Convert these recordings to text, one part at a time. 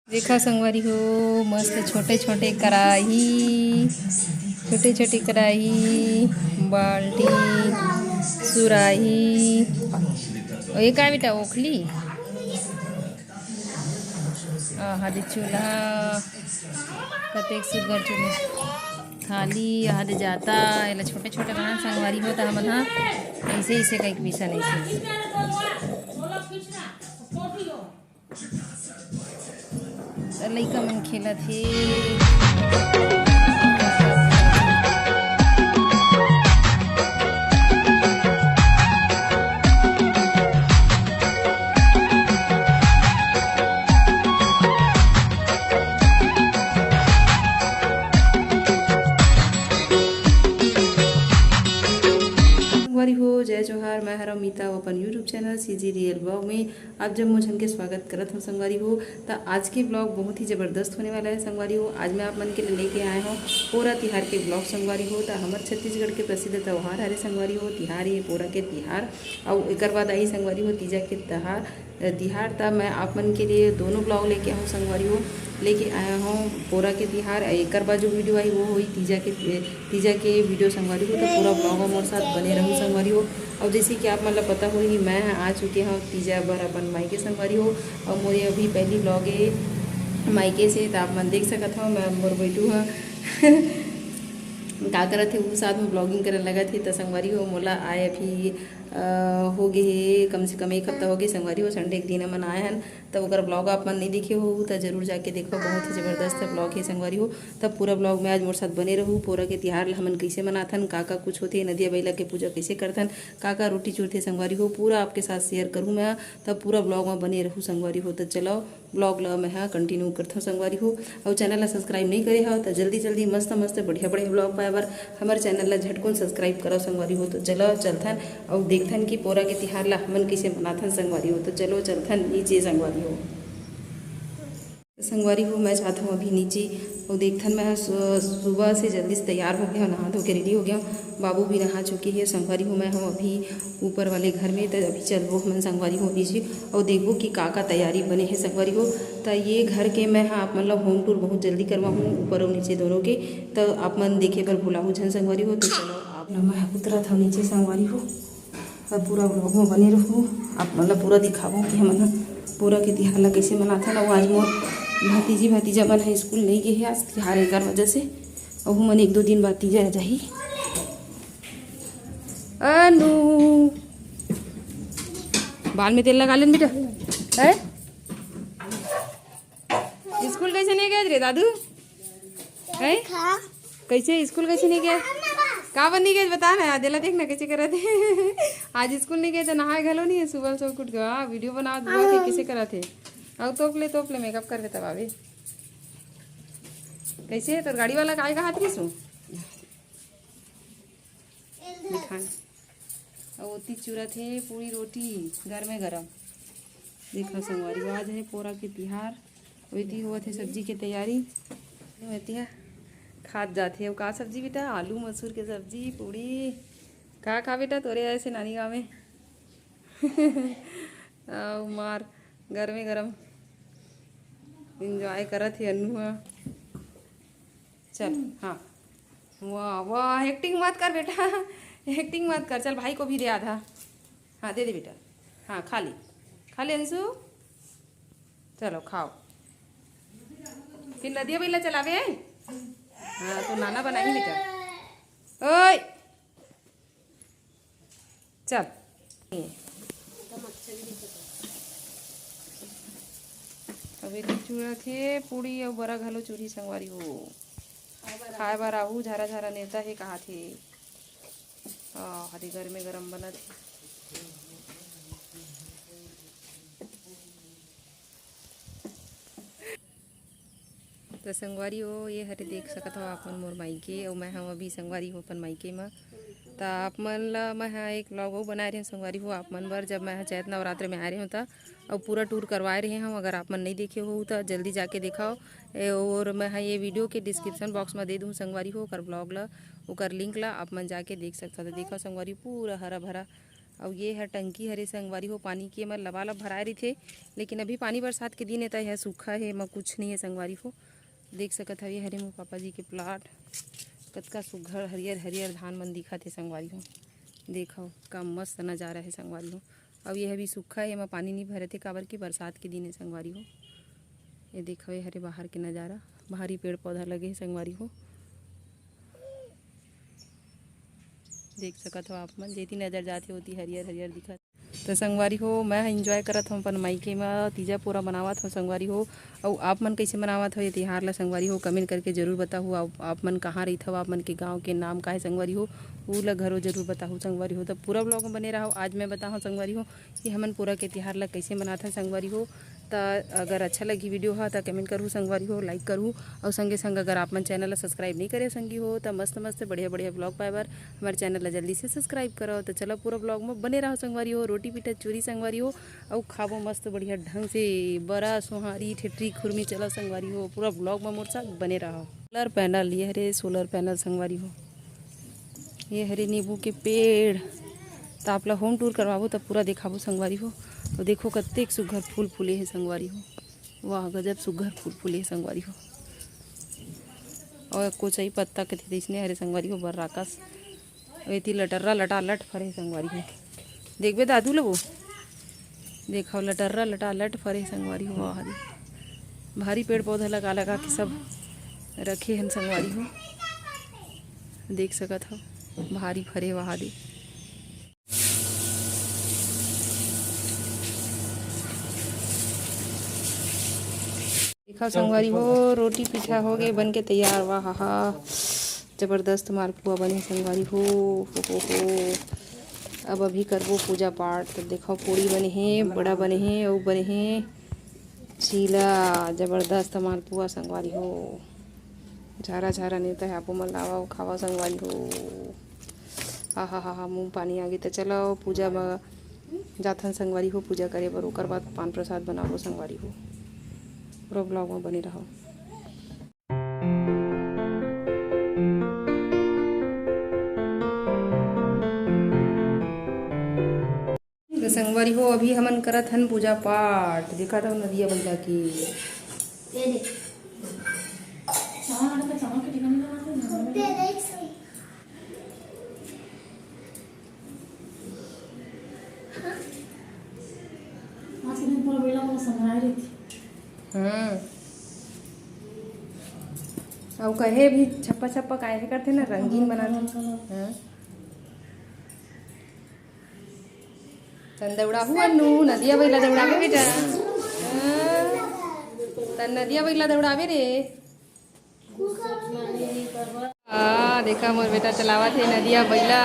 देखा संगवारी हो मस्त छोटे छोटे कढ़ाई, छोटे छोटे कढ़ाई, बाल्टी, सुराही और ये का बेटा ओखली हादे चूल्हा कतेक सुगर चूल्हा थाली हादे जाता एला छोटे छोटे बना संगवारी होता हमन हा ऐसे ऐसे कई पीसा नहीं लइका मन खेलत हे। हो जय जोहार मैं हर अमिता अपन YouTube channel CG real blog में आप जब मुझन के स्वागत करत हूँ संगवारी हो। तो आज के ब्लॉग बहुत ही ज़बरदस्त होने वाला है संगवारी हो। आज मैं आप मन के लिए लेके आए हूँ पोरा तिहार के ब्लॉग संगवारी हो। तो हमारे छत्तीसगढ़ के प्रसिद्ध त्यौहार हरे संगवारी हो तिहार ये पोरा के तिहार और एक बाद आई संगवारी हो तीजा के तिहार। तब मैं आप मन के लिए दोनों ब्लॉग लेके आऊँ संगवारी हो, लेके आया हूँ पोरा के तिहार। एक बाद जो वीडियो आई वो हुई तीजा के वीडियो संगवारी हो। तो पूरा ब्लॉग हमारे साथ बने रहूँ संगवारी हो। और जैसे कि आप मतलब पता हो कि मैं आ चुके हूँ तीजा बार अपन मायके संगवारी हो और मोरे अभी पहली ब्लॉग है मायके से। तो आप मन देख सकत हो मैं मोर बैठू हाँ का करत थे वो साथ में ब्लॉगिंग करने लगा थे। तो संगवारी हो मोला आए अभी हो गए कम से कम एक हफ्ता हो गए संगवारी हो। संडे के दिन मन आए हैं तब वो ब्लॉग आप मन नहीं देखे हो तो जरूर जाके देखो, बहुत ही ज़बरदस्त ब्लॉग है संगवारी हो। तब पूरा ब्लॉग में आज मोर साथ बने रहूँ। पूरा के तिहार हमन कैसे मनाथन, का कुछ होते, नदिया बैला के पूजा कैसे करथन, का रोटी चूरथे संगवारी हो, पूरा आपके साथ शेयर करूँ मैं। तब पूरा ब्लॉग में बने रहूँ संगवारी हो। तो चलो ब्लॉग ला मैं कंटिन्यू करता हूँ संगवारी हो। और चैनल ला सब्सक्राइब नहीं करे हो तो जल्दी जल्दी मस्त मस्त बढ़िया बढ़िया ब्लॉग पाए बर हमारे चैनल ला झटकुन सब्सक्राइब करो संगवारी हो। तो चलो चलथन और देखथन कि पोरा के तिहार ला हमन कैसे मनाथन संगवारी हो। तो चलो चलथन नीचे संगवारी हो। संगवारी हो मैं चाहता हूँ अभी नीचे और देखथन मैं सुबह से जल्दी से तैयार हो गया, नहा धो के रेडी हो गया। बाबू भी नहा चुके हैं संगवारी हो। मैं हूँ अभी ऊपर वाले घर में। तो अभी चलबो हम संगवारी हो नीचे और देखबो कि का तैयारी बने हैं संगवारी हो। तो ये घर के मैं हाँ आप मतलब होम टूर बहुत जल्दी करवा हूँ ऊपर और नीचे दोनों के। तो आप मन देखे पर भूला हूँ झन संगवारी हो। तो चलो आप मैं उतरा था नीचे संगवारी हो और पूरा ब्लॉग में बने रहूँ। आप मतलब पूरा दिखाबो कि हम पूरा के तिहार ला कैसे मनाथन। और आज मोर भतीजा मन है स्कूल नहीं गए है आज तिहार एकर वजह से। और मन एक दो दिन बाद तीजा जाही। अनु बाल में तेल लगा लेन बेटा है। स्कूल कैसे नहीं गए रे दादू है? कैसे स्कूल कैसे नहीं गए, का बन नहीं गए बता ना। दिला देख ना कैसे करे थे आज स्कूल नहीं गए तो नहाए घलो नहीं है सुबह से उठ गया वीडियो बना के कैसे करा थे। और तोप ले मेकअप कर देता भाभी। कैसे तो गाड़ी वाला काय का हाथ रही सो दिखान और ओती चूरा थे पूरी रोटी घर में गरम। देखो संगवारी आज है पोरा के तिहार वही हुआ थे सब्जी की तैयारी होती है खाद जाते हो। का सब्जी बेटा आलू मसूर के सब्जी पूड़ी का खा बेटा तोरे ऐसे नानी गाँव में मार घर में गरम इंजॉय करत है अन्नू। चल हाँ वाह वाह एक्टिंग मत कर बेटा एक्टिंग मत कर। चल भाई को भी दे आधा। हाँ दे दे बेटा। हाँ खा ले अंशु चलो खाओ। फिर नदिया बेला चलावे। हाँ तो नाना बनाई बेटा। ओए चल अबे चूड़ा थे पूड़ी और बड़ा घलो चूरी संगवारी हो खाए बार आहू झारा झारा नेता है कहा थे हरी घर में गरम बना थे। तो संगवारी हो ये हरे देख सकत हो आप मन मोर माइके और मैं हम अभी संगवारी हो अपन माइके में। तो आप मन ला मैं एक व्लॉग बना रहे हैं संगवारी हो आप मन बर जब मैं चैत नवरात्र में आ रहे हूँ तो और पूरा टूर करवा रहे हैं। अगर आप मन नहीं देखे हो तो जल्दी जाके दिखाओ। और मैं ये वीडियो के डिस्क्रिप्शन बॉक्स में दे दूँ संगवारी हो कर ब्लॉग ला ओकर लिंक ला आप मन जाके देख सकता। तो देखो संगवारी पूरा हरा भरा और ये है टंकी हरे संगवारी हो पानी की एमा लबालब भराए रही थे, लेकिन अभी पानी बरसात के दिन है तो यह सूखा है, एमा कुछ नहीं है संगवारी हो। देख सकत हवे हरे मोर पापा जी के प्लाट कतका सुघ्घर हरियर हरियर धान मन दिखत है संगवारी हो। देखो का मस्त नज़ारा है संगवारी हो। अब यह भी सूखा है, एमा पानी नहीं भरे थे काबर की बरसात के दिन है संगवारी हो। ये देखो ये हरे बाहर के नज़ारा, बाहरी पेड़ पौधा लगे है संगवारी हो। देख सकत हो आप मन, जेती नज़र जाते होती हरियर हरियर दिखत। तो संगवारी हो मैं एंजॉय करत हूँ अपन माइके में तीजा पूरा बनावत हूँ संगवारी हो। और आप मन कैसे मनावत हो ये तिहार ला संगवारी हो कमेंट करके जरूर बताओ। आप मन कहाँ रही हो, आप मन के गाँव के नाम का है संगवारी हो वो ला घरों जरूर बताओ संगवारी हो। तो पूरा ब्लॉग में बने रहो। आज मैं बताऊँ संगवारी हो कि हमन पूरा के तिहार ला कैसे मनाते हैं संगवारी हो। तो अगर अच्छा लगी वीडियो हा तो कमेंट करूँ संगवारी हो, लाइक करूँ और संगे संग अगर आप मन चैनल ला सब्सक्राइब नहीं करे संगी हो तो मस्त मस्त बढ़िया बढ़िया ब्लॉग पाए बर हमारे चैनल ला जल्दी से सब्सक्राइब करो। तो चलो पूरा ब्लॉग में बने रहो संगवारी हो। रोटी पीटा चूरी संगवारी हो और खाबो मस्त बढ़िया ढंग से बड़ा सोहारी ठेठरी खुरमी। चलो संगवारी हो पूरा ब्लॉग में मोर साथ बने रहो। सोलर पैनल, ये हरे सोलर पैनल संगवारी हो, ये हरे नींबू के पेड़। तो आप ला होम टूर करवाबो तो पूरा दिखाबो संगवारी हो। और देखो कत्तेक सुघ्घर फूल फूले है संगवारी हो, वाह गजब सुघ्घर फूल फूले है संगवारी हो। और कोचई पत्ता के दिसने हरे संगवारी हो बर राकस एती लटर्रा लटा लट फरे संगवारी हो। देखबे दादू लगो देखो लटर्रा लटा लट फरे संगवारी हो। वाह भारी पेड़ पौधा लगा लगा के सब रखे हैं संगवारी हो। देख सकत हो भारी फरे वहा दे। देखा संगवारी हो रोटी पीठा हो गए बन के तैयार। वाह हा जबरदस्त मालपुआ बने संगवारी हो। अब अभी करबो पूजा पाठ। तो देखो पूड़ी बने हैं, बड़ा बने हैं और बने हैं चीला। जबरदस्त मालपुआ संगवारी हो। झारा झारा नेता है आपो मन लावा खावा संगवारी हो। हा मुँह पानी आ गई। तो चलो पूजा में जाथन संगवारी हो पूजा करे बर, ओकर बाद पान प्रसाद बनाबो संगवारी हो। पूरा ब्लॉग में बने रहो। तो संगवारी हो अभी हमन करत हन पूजा पाठ। देखा था नदिया बंदा की और कहे भी छप्पा छप्पा काहे करते ना रंगीन बनाते। तन दौड़ा हुआ नू नदिया बैला दौड़ावे बेटा। तन नदिया बैला दौड़ावे रे। देखा मोर बेटा चलावा थे नदिया बैला।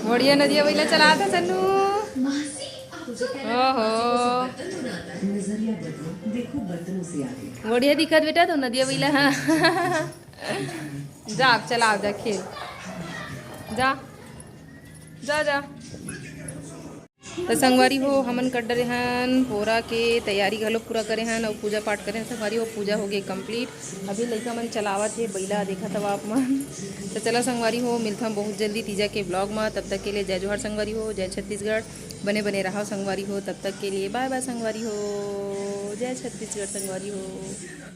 बढ़िया नदिया बैला चला था सन्नू। ओहो बढ़िया दिखत बेटा तो नदिया बैला। जा आप चला जा खेल जा जा जा। तो संगवारी हो हमन कर डरे हन पोरा के तैयारी घलो पूरा करे हन और पूजा पाठ करे संगवारी हो। पूजा हो गई कंप्लीट। अभी लड़का मन चलावत है बैला देखा तब आप मन। तो चला संगवारी हो मिलता हम बहुत जल्दी तीजा के ब्लॉग में। तब तक के लिए जय जोहार संगवारी हो, जय छत्तीसगढ़। बने बने रहो संगवारी हो। तब तक के लिए बाय बाय संगवारी हो, जय छत्तीसगढ़ संगवारी हो।